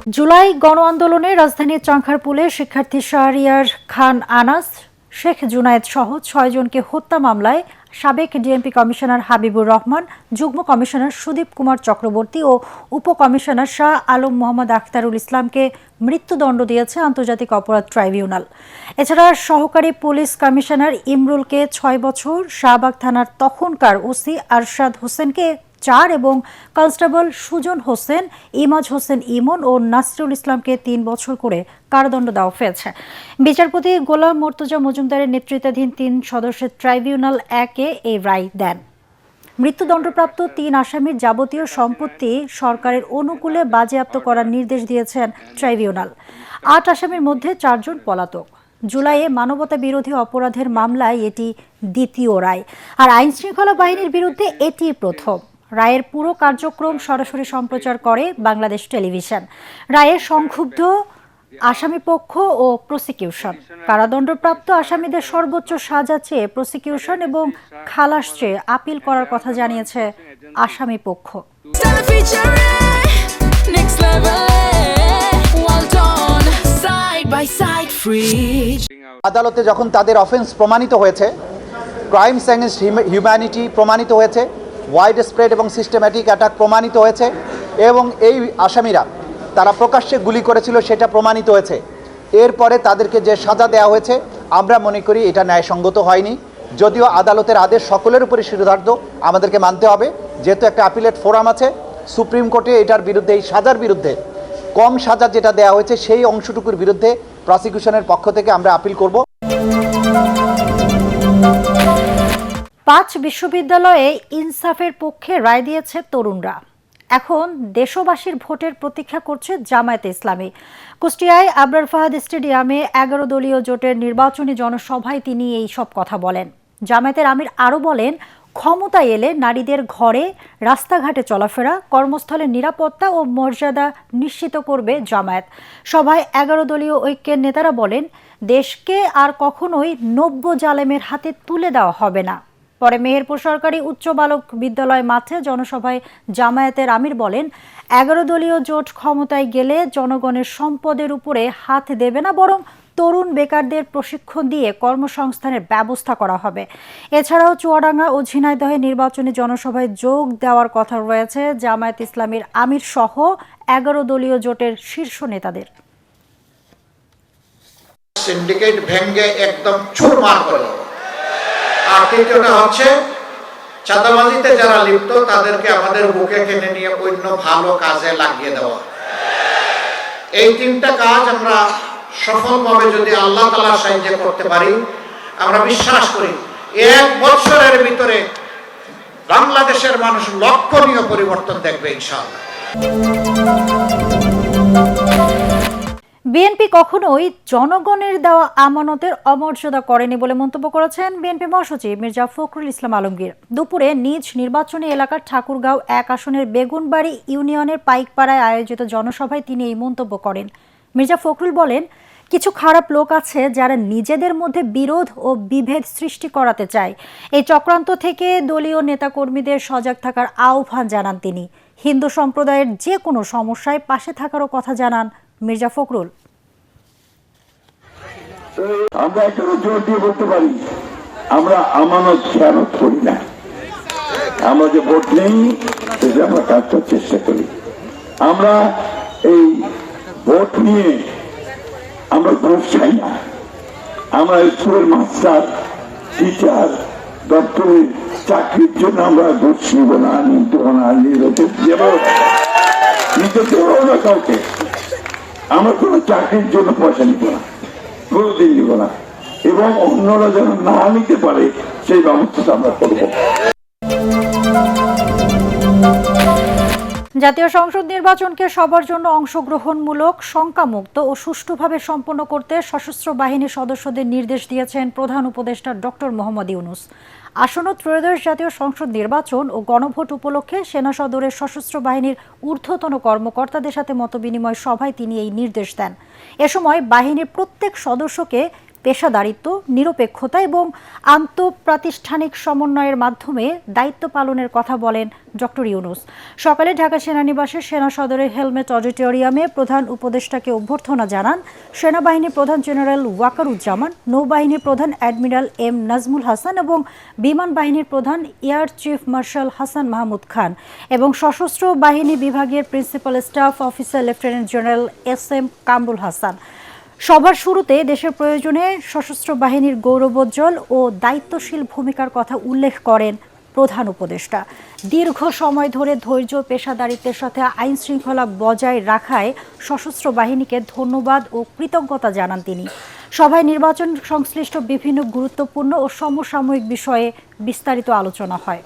জুলাই গণ আন্দোলনে রাজধানীর চাংখারপুলে শিক্ষার্থী শাহরিয়ার খান আনাস, শেখ জুনায়েদ সহ ৬ জনকে হত্যা মামলায় সাবেক ডিএমপি কমিশনার হাবিবুর রহমান, যুগ্ম কমিশনার সুদীপ কুমার চক্রবর্তী ও উপকমিশনার শাহ আলম মোহাম্মদ আখতারুল ইসলামকে মৃত্যুদণ্ড দিয়েছে আন্তর্জাতিক অপরাধ ট্রাইব্যুনাল। এছাড়া সহকারী পুলিশ কমিশনার ইমরুলকে ৬ বছর, শাহবাগ থানার তখনকার ওসি আরশাদ হোসেনকে ৪ এবং কনস্টেবল সুজন হোসেন, ইমাজ হোসেন ইমন ও নাসিরুল ইসলামকে ৩ বছর করে কারাদণ্ড দেওয়া হয়েছে। বিচারপতি গোলাম মর্তুজা মজুমদারের নেতৃত্বাধীন ৩ সদস্যের ট্রাইব্যুনাল ১-এ এই রায় দেন। মৃত্যুদণ্ডপ্রাপ্ত ৩ আসামির যাবতীয় সম্পত্তি সরকারের অনুকূলে বাজেয়াপ্ত করার নির্দেশ দিয়েছেন ট্রাইব্যুনাল। ৮ আসামির মধ্যে ৪ জন পলাতক। জুলাইয়ে মানবতা বিরোধী অপরাধের মামলায় এটি দ্বিতীয় রায়, আর আইনশৃঙ্খলা বাহিনীর বিরুদ্ধে এটি প্রথম। রায়ের পুরো কার্যক্রম সরাসরি সম্প্রচার করে বাংলাদেশ টেলিভিশন। রায়ে সংক্ষুব্ধ আসামিপক্ষ ও প্রসিকিউশন। কারাদণ্ডপ্রাপ্ত আসামিদের সর্বোচ্চ সাজা চেয়ে প্রসিকিউশন এবং খালাস চেয়ে আপিল করার কথা জানিয়েছে আসামিপক্ষ। আদালতে যখন তাদের অফেন্স প্রমাণিত হয়েছে, ক্রাইমস এগেইনস্ট হিউম্যানিটি প্রমাণিত হয়েছে, ওয়াইড স্প্রেড এবং সিস্টেম্যাটিক অ্যাটাক প্রমাণিত হয়েছে এবং এই আসামিরা তারা প্রকাশ্যে গুলি করেছিল সেটা প্রমাণিত হয়েছে। এরপরে তাদেরকে যে সাজা দেওয়া হয়েছে আমরা মনে করি এটা ন্যায়সঙ্গত হয়নি। যদিও আদালতের আদেশ সকলের উপরে শিরোধার্য, আমাদেরকে মানতে হবে। যেহেতু একটা অ্যাপিলেট ফোরাম আছে, সুপ্রিম কোর্টে এটার বিরুদ্ধে, এই সাজার বিরুদ্ধে, কম সাজা যেটা দেওয়া হয়েছে সেই অংশটুকুর বিরুদ্ধে প্রসিকিউশনের পক্ষ থেকে আমরা আপিল করব। ৫ বিশ্ববিদ্যালয়ে ইনসাফের পক্ষে রায় দিয়েছে তরুণরা। এখন দেশবাসীর ভোটের প্রতীক্ষা করছে জামায়াতে ইসলামী। কুষ্টিয়ায় আবরার ফাহাদ স্টেডিয়ামে ১১ দলীয় জোটের নির্বাচনী জনসভায় তিনি এই সব কথা বলেন। জামায়াতের আমির আরও বলেন, ক্ষমতায় এলে নারীদের ঘরে, রাস্তাঘাটে চলাফেরা, কর্মস্থলের নিরাপত্তা ও মর্যাদা নিশ্চিত করবে জামায়াত। সভায় ১১ দলীয় ঐক্যের নেতারা বলেন, দেশকে আর কখনোই নব্য জালেমের হাতে তুলে দেওয়া হবে না। পরে মেহেরপুর সরকারি উচ্চ বালক বিদ্যালয় মাঠে জনসভায় জামায়াতের আমির বলেন, ১১ দলীয় জোট ক্ষমতায় গেলে জনগণের সম্পদের উপরে হাত দেবে না, বরং তরুণ বেকারদের প্রশিক্ষণ দিয়ে কর্মসংস্থানের ব্যবস্থা করা হবে। এছাড়াও চুয়াডাঙ্গা ও ঝিনাইদহে নির্বাচনী জনসভায় যোগ দেওয়ার কথা রয়েছে জামায়াত ইসলামীর আমির সহ ১১ দলীয় জোটের শীর্ষ নেতাদের। সিন্ডিকেট ভেঙে একদম চুরমার করে। আর তৃতীয়টা হচ্ছে চাঁদাবাজিতে যারা লিপ্ত তাদেরকে আমাদের বুকে টেনে নিয়ে অন্য ভালো কাজে লাগিয়ে দেওয়া। এই ৩টা কাজ আমরা সফলভাবে যদি আল্লাহ তাআলার সাহায্যে করতে পারি, আমরা বিশ্বাস করি ১ বছরের ভিতরে বাংলাদেশের মানুষ লক্ষণীয় পরিবর্তন দেখবে ইনশাআল্লাহ। বিএনপি কখনোই জনগণের দেওয়া আমানতের অমর্যাদা করেনি বলে মন্তব্য করেছেন বিএনপি মহাসচিব মির্জা ফখরুল ইসলাম আলমগীর। দুপুরে নিজ নির্বাচনী এলাকার ঠাকুরগাঁও ১ আসনের বেগুনবাড়ি ইউনিয়নের পাইকপাড়ায় আয়োজিত জনসভায় তিনি এই মন্তব্য করেন। মির্জা ফখরুল বলেন, কিছু খারাপ লোক আছে যারা নিজেদের মধ্যে বিরোধ ও বিভেদ সৃষ্টি করাতে চায়। এই চক্রান্ত থেকে দলীয় নেতাকর্মীদের সজাগ থাকার আহ্বান জানান তিনি। হিন্দু সম্প্রদায়ের যে কোনো সমস্যায় পাশে থাকারও কথা জানান মির্জা ফখরুল। আমরা এখানে জোর দিয়ে বলতে পারি, আমরা আমানত খেয়ানত করি না। আমরা যে ভোট নেই সেটা আমরা কাজ করার চেষ্টা করি। আমরা এই ভোট নিয়ে আমরা গ্রুপ চাই না। আমরা স্কুলের মাস্টার, টিচার, দপ্তরের চাকরির জন্য আমরা ভোট নিব না, নিতে না, নিতে দেবো না কাউকে। আমরা কোনো চাকরির জন্য পয়সা নিব না, কোনোদিন নিব না, এবং অন্যরা যেন না নিতে পারে সেই ব্যবস্থা আমরা করব। জাতীয় সংসদ নির্বাচনকে সবার জন্য অংশগ্রহণমূলক, শঙ্কামুক্ত ও সুষ্ঠুভাবে সম্পন্ন করতে সশস্ত্র বাহিনীর সদস্যদের নির্দেশ দিয়েছেন প্রধান উপদেষ্টা ডক্টর মোহাম্মদ ইউনূস। আসন্ন ত্রয়োদশ জাতীয় সংসদ নির্বাচন ও গণভোট উপলক্ষে সেনা সদরের সশস্ত্র বাহিনীর ঊর্ধ্বতন কর্মকর্তাদের সাথে মতবিনিময় সভায় তিনি এই নির্দেশ দেন। এ সময় বাহিনীর প্রত্যেক সদস্যকে পেশাদারিত্ব, নিরপেক্ষতা এবং আন্তঃপ্রাতিষ্ঠানিক সমন্বয়ের মাধ্যমে দায়িত্ব পালনের কথা বলেন ডক্টর ইউনূস। সকালে ঢাকা সেনানিবাসের সেনা সদরের হেলমেট অডিটোরিয়ামে প্রধান উপদেষ্টাকে অভ্যর্থনা জানান সেনাবাহিনীর প্রধান জেনারেল ওয়াকারুজ্জামান, নৌবাহিনীর প্রধান অ্যাডমিরাল এম নাজমুল হাসান এবং বিমান বাহিনীর প্রধান air chief marshal Hasan Mahmud Khan এবং সশস্ত্র বাহিনী বিভাগের principal staff officer lieutenant general SM Kamrul Hasan. সবার শুরুতে দেশের প্রয়োজনে সশস্ত্র বাহিনীর গৌরবোজ্জ্বল ও দায়িত্বশীল ভূমিকার কথা উল্লেখ করেন প্রধান উপদেষ্টা। দীর্ঘ সময় ধরে ধৈর্য, পেশাদারিত্বের সাথে আইন শৃঙ্খলা বজায় রাখায় সশস্ত্র বাহিনীকে ধন্যবাদ ও কৃতজ্ঞতা জানান তিনি। সভায় নির্বাচন সংশ্লিষ্ট বিভিন্ন গুরুত্বপূর্ণ ও সমসাময়িক বিষয়ে বিস্তারিত আলোচনা হয়।